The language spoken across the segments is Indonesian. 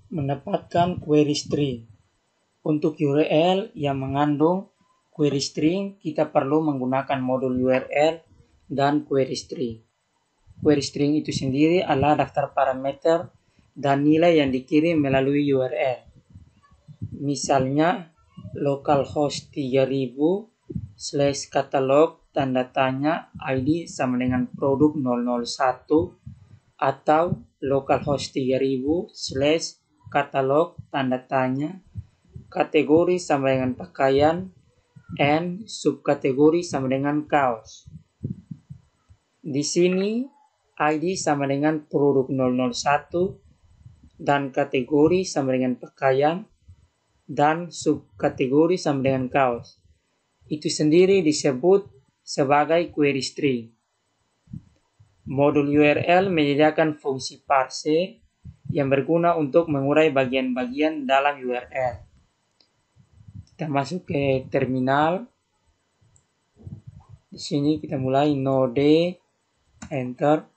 Mendapatkan query string. Untuk URL yang mengandung query string, kita perlu menggunakan modul URL dan query string. Query string itu sendiri adalah daftar parameter dan nilai yang dikirim melalui URL. Misalnya, localhost 3000/catalog tanda tanya ID sama dengan produk 001 atau localhost 3000/catalog tanda tanya kategori sama dengan pakaian and subkategori sama dengan kaos. Di sini ID sama dengan produk 001 dan kategori sama dengan pakaian dan subkategori sama dengan kaos. Itu sendiri disebut sebagai query string. Modul URL menyediakan fungsi parse yang berguna untuk mengurai bagian-bagian dalam URL. Kita masuk ke terminal. Di sini kita mulai node, enter.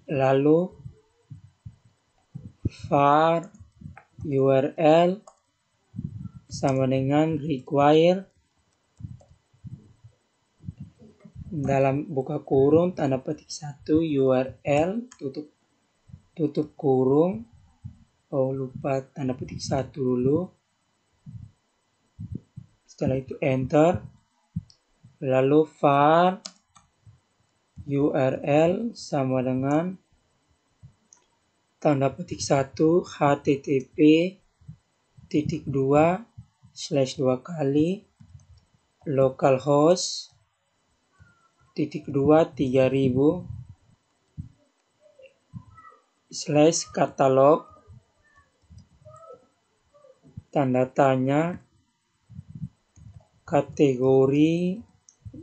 Lalu var URL sama dengan require dalam buka kurung tanda petik 1 URL tutup kurung. Oh, lupa tanda petik 1 dulu. Setelah itu enter. Lalu var URL sama dengan tanda petik 1 http://2 localhost 3000/catalog tanda tanya kategori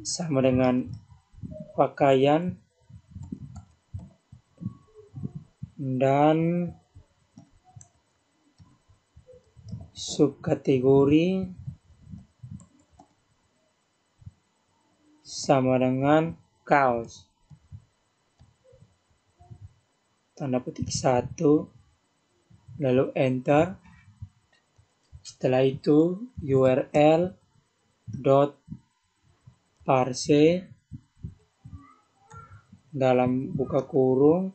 sama dengan pakaian dan subkategori sama dengan kaos. Tanda petik 1 lalu enter. Setelah itu URL .parse dalam buka kurung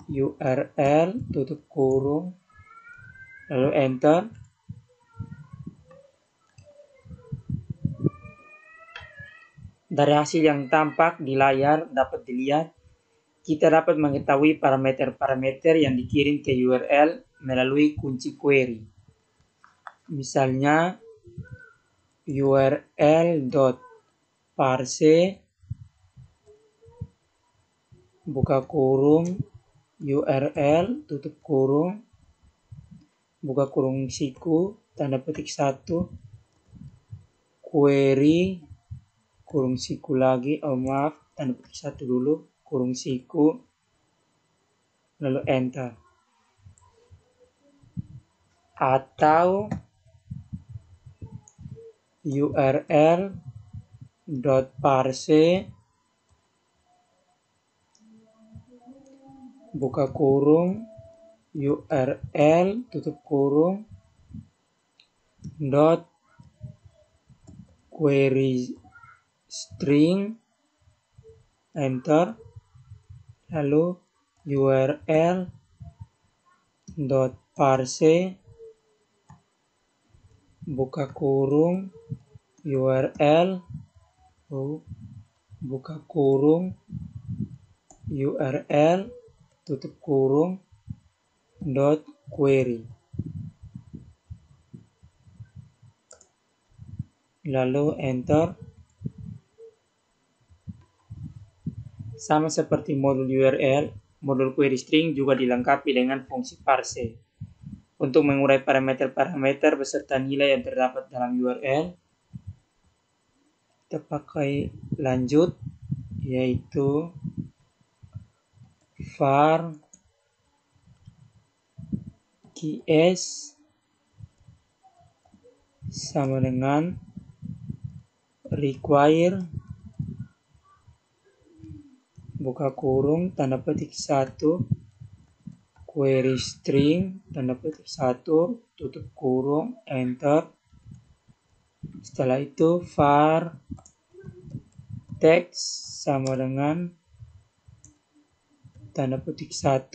URL tutup kurung lalu enter. Dari hasil yang tampak di layar dapat dilihat, kita dapat mengetahui parameter-parameter yang dikirim ke URL melalui kunci query. Misalnya url.parse buka kurung URL tutup kurung buka kurung siku tanda petik 1 query kurung siku lagi, tanda petik 1 dulu kurung siku lalu enter. Atau url.parse buka kurung URL tutup kurung query string enter. Lalu url.parse buka kurung URL buka kurung URL tutup kurung .query lalu enter. Sama seperti modul URL, modul query string juga dilengkapi dengan fungsi parse untuk mengurai parameter-parameter beserta nilai yang terdapat dalam URL. Kita pakai lanjut, yaitu var keys sama dengan require buka kurung tanda petik 1 query string tanda petik 1 tutup kurung enter. Setelah itu var text sama dengan tanda petik 1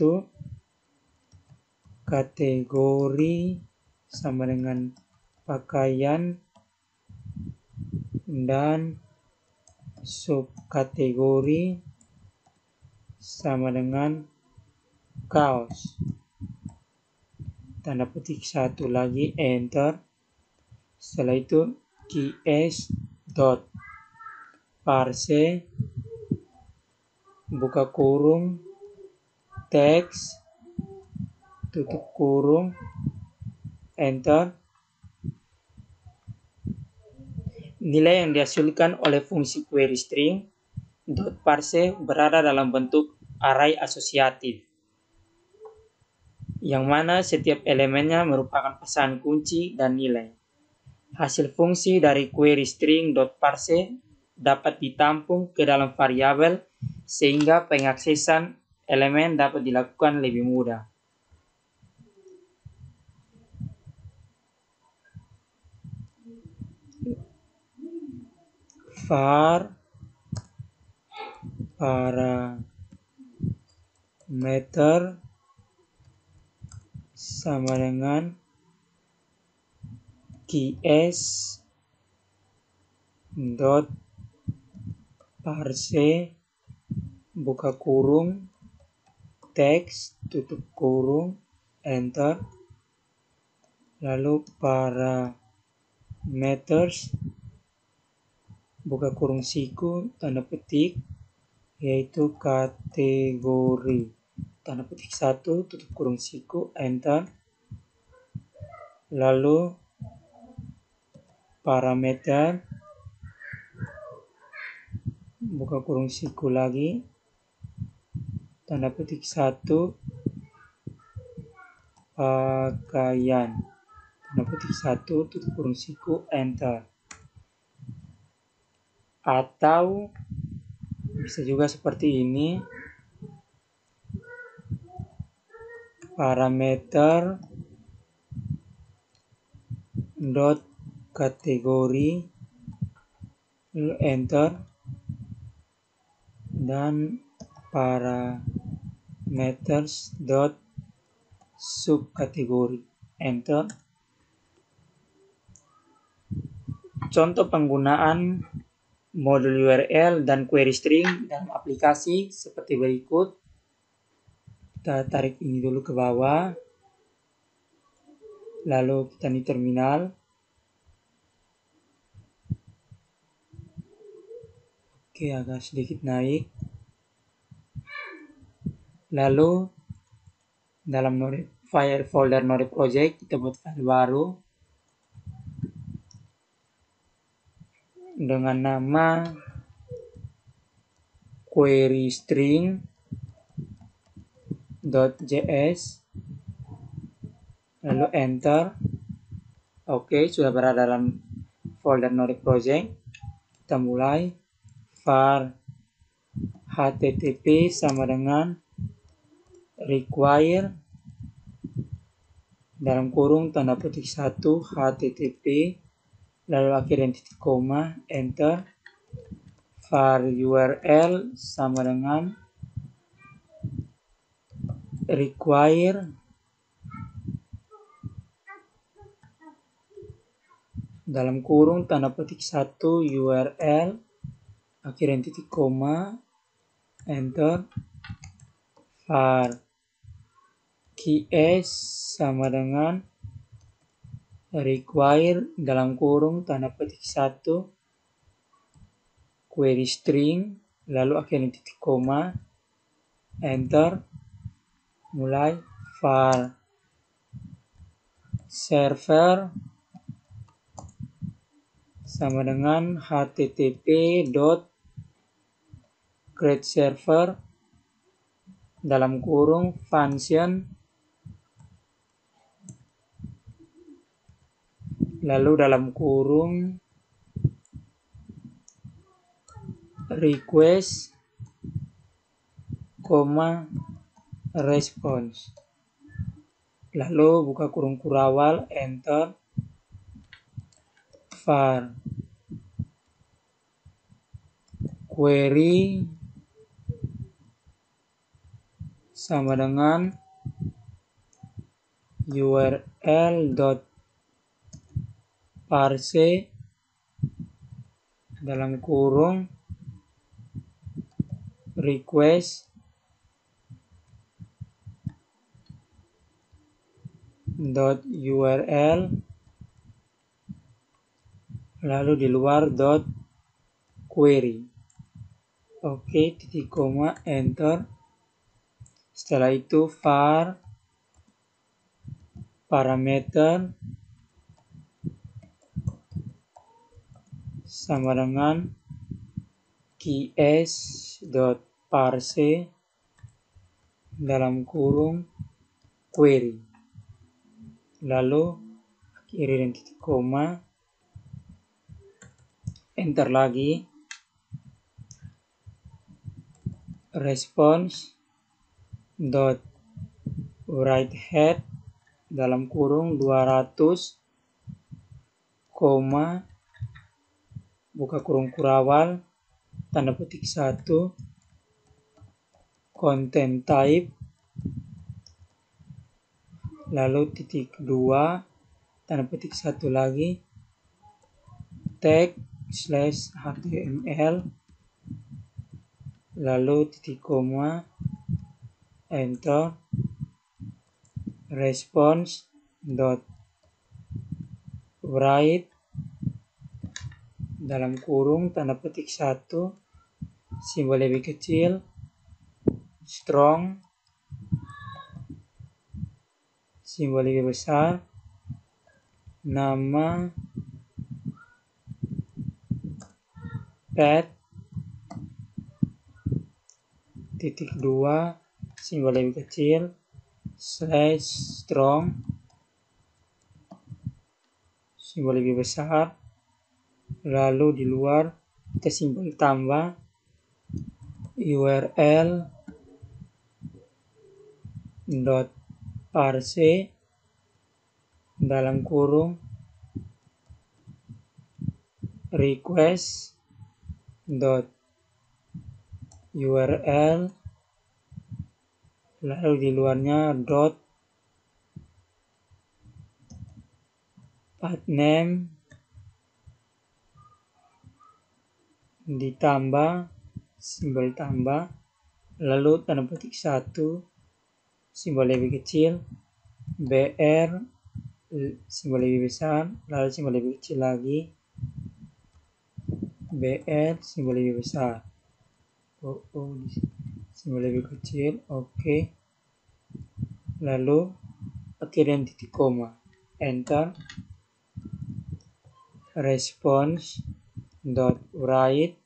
kategori sama dengan pakaian dan subkategori sama dengan kaos. Tanda petik 1 lagi enter. Setelah itu ks dot parse buka kurung teks tutup kurung enter. Nilai yang dihasilkan oleh fungsi query string dot parse berada dalam bentuk array asosiatif, yang mana setiap elemennya merupakan pesan kunci dan nilai. Hasil fungsi dari query string dot parse dapat ditampung ke dalam variabel sehingga pengaksesan elemen dapat dilakukan lebih mudah. Var parameter sama dengan ks dot parse buka kurung teks tutup kurung enter. Lalu parameters buka kurung siku tanda petik yaitu kategori tanda petik 1 tutup kurung siku enter. Lalu parameter buka kurung siku lagi tanda petik 1 pakaian tanda petik 1 tutup kurung siku enter. Atau bisa juga seperti ini, parameter dot kategori enter dan parameters dot subkategori enter. Contoh penggunaan modul URL dan query string dalam aplikasi seperti berikut. Kita tarik ini dulu ke bawah. Lalu kita di terminal. Oke, agak sedikit naik. Lalu dalam file folder Node project kita buat file baru dengan nama query string .js lalu enter. Oke, sudah berada dalam folder Node project. Kita mulai var http sama dengan require dalam kurung tanda petik 1 http lalu akhirnya titik koma enter. Var URL sama dengan require dalam kurung tanda petik 1 URL akhirnya titik koma enter. Var ks sama dengan require dalam kurung tanda petik 1 query string lalu akhirnya titik koma enter. Mulai var server sama dengan http dot create server dalam kurung function lalu dalam kurung request, response. lalu buka kurung kurawal, enter, var query sama dengan url.parse dalam kurung request .url lalu di luar .query. Oke, titik koma, enter. Setelah itu var parameter sama dengan keys.parse dalam kurung query. Lalu akhiri dengan titik koma, enter lagi. Response dot write head dalam kurung 200 koma buka kurung kurawal tanda petik 1 content type lalu titik 2 tanda petik 1 lagi tag /html lalu titik koma, enter. Response dot write dalam kurung tanda petik 1 simbol lebih kecil strong simbol lebih besar nama pet titik 2 simbol lebih kecil /strong simbol lebih besar, lalu di luar kita simbol tambah url .parse dalam kurung request .url lalu di luarnya pathname ditambah simbol tambah lalu tanda petik 1 simbol lebih kecil br simbol lebih besar lalu simbol lebih kecil lagi br simbol lebih besar simbol lebih kecil, oke. Lalu akhirnya titik koma, enter. Response dot write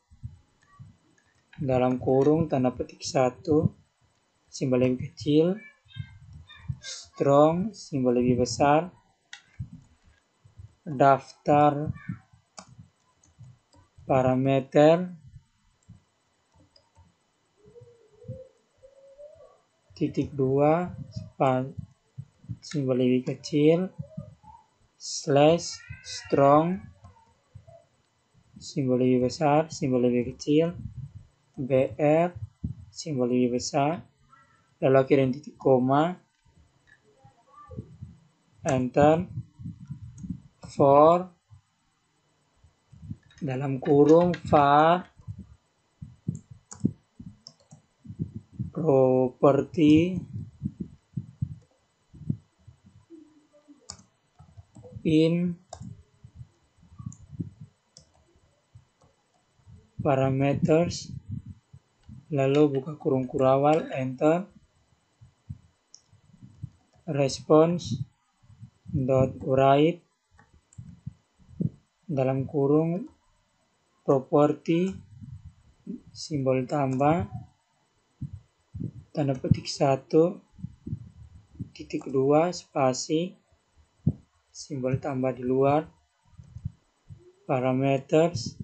dalam kurung tanda petik 1 simbol lebih kecil strong simbol lebih besar daftar parameter titik 2 simbol lebih kecil / strong simbol lebih besar simbol lebih kecil br simbol lebih besar lalu akhirnya titik koma, enter. For dalam kurung var property in parameters lalu buka kurung kurawal, enter. Response dot write dalam kurung property simbol tambah tanda petik 1 titik 2 spasi simbol tambah di luar parameters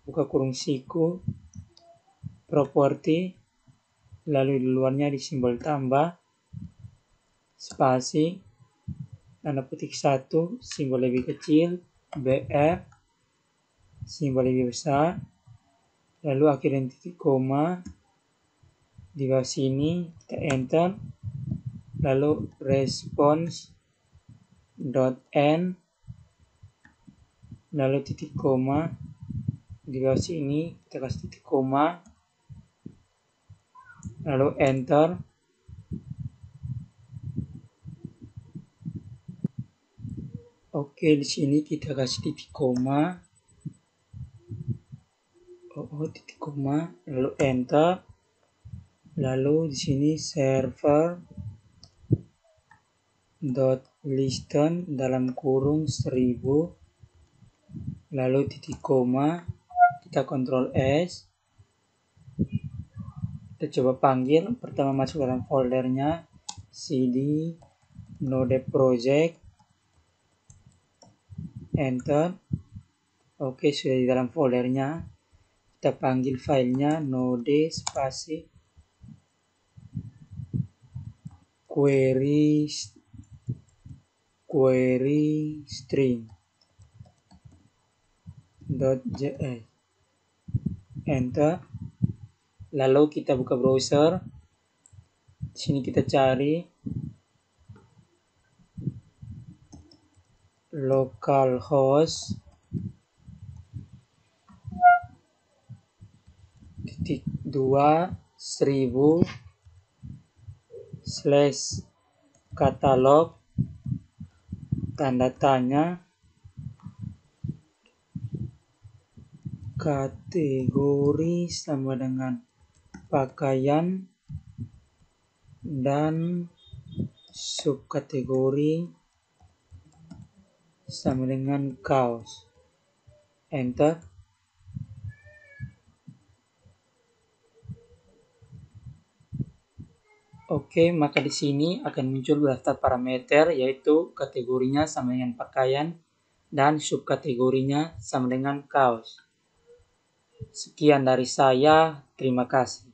buka kurung siku property lalu di luarnya di simbol tambah spasi tanda petik 1, simbol lebih kecil, BR, simbol lebih besar, lalu akhirnya titik koma, di bawah sini kita enter, lalu response .n, lalu titik koma, di bawah sini kita kasih titik koma, lalu enter. Oke, di sini kita kasih titik koma. Titik koma, lalu enter. Lalu di sini server .listen dalam kurung 1000, lalu titik koma, kita Ctrl S. Kita coba panggil, pertama masuk dalam foldernya cd node project, enter. Oke, sudah di dalam foldernya. Kita panggil filenya node spasi query string.js, enter. Lalu kita buka browser. Di sini kita cari localhost /catalog tanda tanya kategori sama dengan pakaian dan subkategori sama dengan kaos, enter. Oke, maka di sini akan muncul daftar parameter, yaitu kategorinya sama dengan pakaian dan subkategorinya sama dengan kaos. Sekian dari saya, terima kasih.